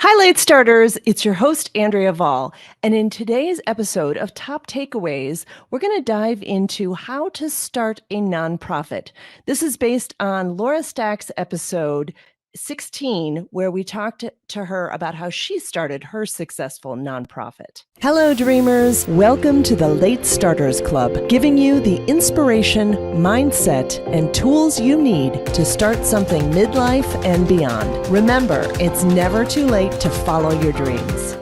Hi, late starters. It's your host, Andrea Vall. And in today's episode of Top Takeaways, we're going to dive into how to start a nonprofit. This is based on Laura Stack's episode 16, where we talked to her about how she started her successful nonprofit. Hello, dreamers. Welcome to the Late Starters Club, giving you the inspiration, mindset, and tools you need to start something midlife and beyond. Remember, it's never too late to follow your dreams.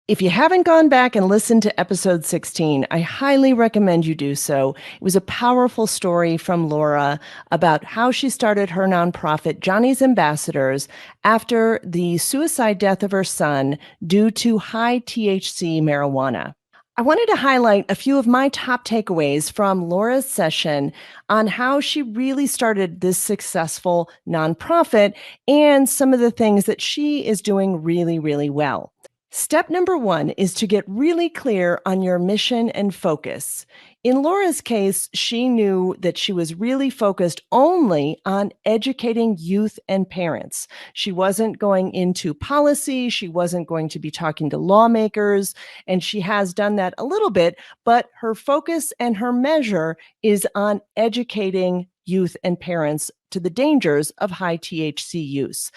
If you haven't gone back and listened to episode 16, I highly recommend you do so. It was a powerful story from Laura about how she started her nonprofit, Johnny's Ambassadors, after the suicide death of her son due to high-THC marijuana. I wanted to highlight a few of my top takeaways from Laura's session on how she really started this successful nonprofit and some of the things that she is doing really, really well. Step number one is to get really clear on your mission and focus. In Laura's case, she knew that she was really focused only on educating youth and parents. She wasn't going into policy. She wasn't going to be talking to lawmakers, and she has done that a little bit, but her focus and her measure is on educating youth and parents to the dangers of high THC use.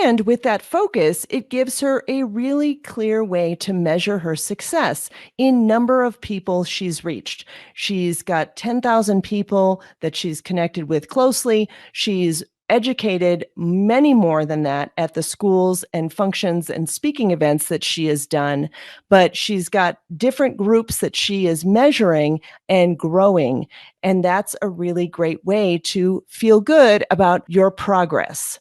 And with that focus, it gives her a really clear way to measure her success in number of people she's reached. She's got 10,000 people that she's connected with closely. She's educated many more than that at the schools and functions and speaking events that she has done. But she's got different groups that she is measuring and growing. And that's a really great way to feel good about your progress.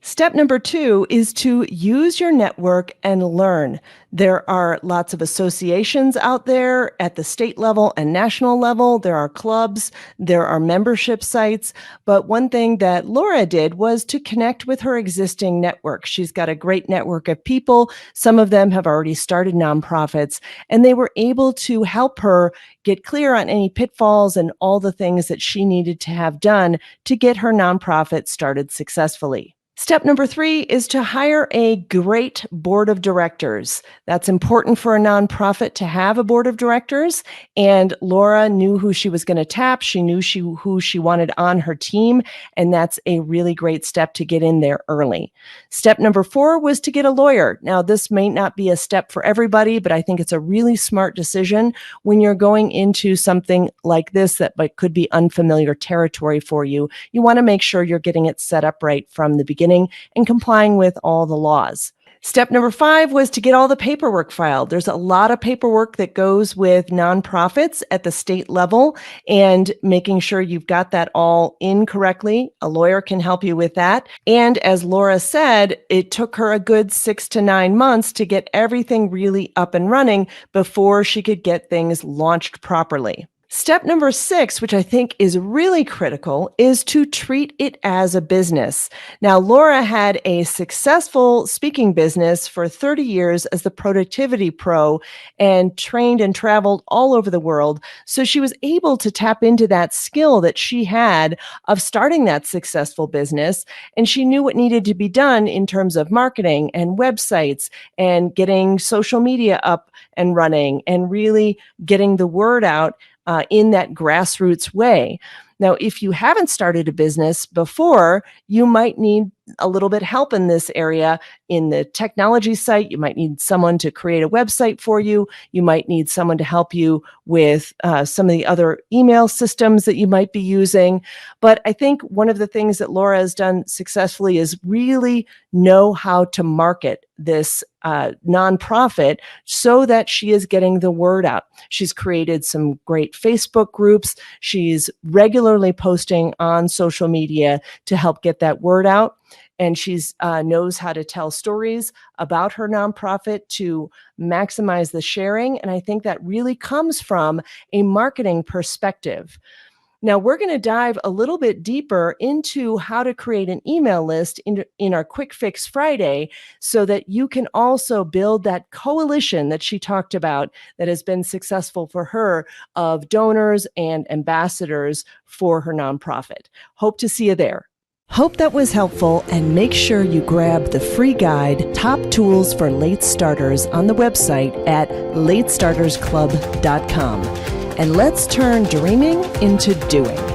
Step number two is to use your network and learn. There are lots of associations out there at the state level and national level. There are clubs, there are membership sites. But one thing that Laura did was to connect with her existing network. She's got a great network of people. Some of them have already started nonprofits, and they were able to help her get clear on any pitfalls and all the things that she needed to have done to get her nonprofit started successfully. Step number three is to hire a great board of directors. That's important for a nonprofit to have a board of directors. And Laura knew who she was going to tap. She knew who she wanted on her team. And that's a really great step to get in there early. Step number four was to get a lawyer. Now, this may not be a step for everybody, but I think it's a really smart decision when you're going into something like this that could be unfamiliar territory for you. You want to make sure you're getting it set up right from the beginning and complying with all the laws. Step number five was to get all the paperwork filed. There's a lot of paperwork that goes with nonprofits at the state level, and making sure you've got that all in correctly. A lawyer can help you with that. And as Laura said, it took her a good 6 to 9 months to get everything really up and running before she could get things launched properly. Step number six, which I think is really critical, is to treat it as a business. Now, Laura had a successful speaking business for 30 years as the productivity pro and trained and traveled all over the world. So she was able to tap into that skill that she had of starting that successful business. And she knew what needed to be done in terms of marketing and websites and getting social media up and running and really getting the word out in that grassroots way. Now, if you haven't started a business before, you might need a little bit help in this area. In the technology site, you might need someone to create a website for you. You might need someone to help you with some of the other email systems that you might be using. But I think one of the things that Laura has done successfully is really know how to market this nonprofit so that she is getting the word out. She's created some great Facebook groups. She's regularly posting on social media to help get that word out. And she's knows how to tell stories about her nonprofit to maximize the sharing. And I think that really comes from a marketing perspective. Now, we're going to dive a little bit deeper into how to create an email list in our Quick Fix Friday so that you can also build that coalition that she talked about that has been successful for her of donors and ambassadors for her nonprofit. Hope to see you there. Hope that was helpful, and make sure you grab the free guide, Top Tools for Late Starters, on the website at latestartersclub.com. And let's turn dreaming into doing.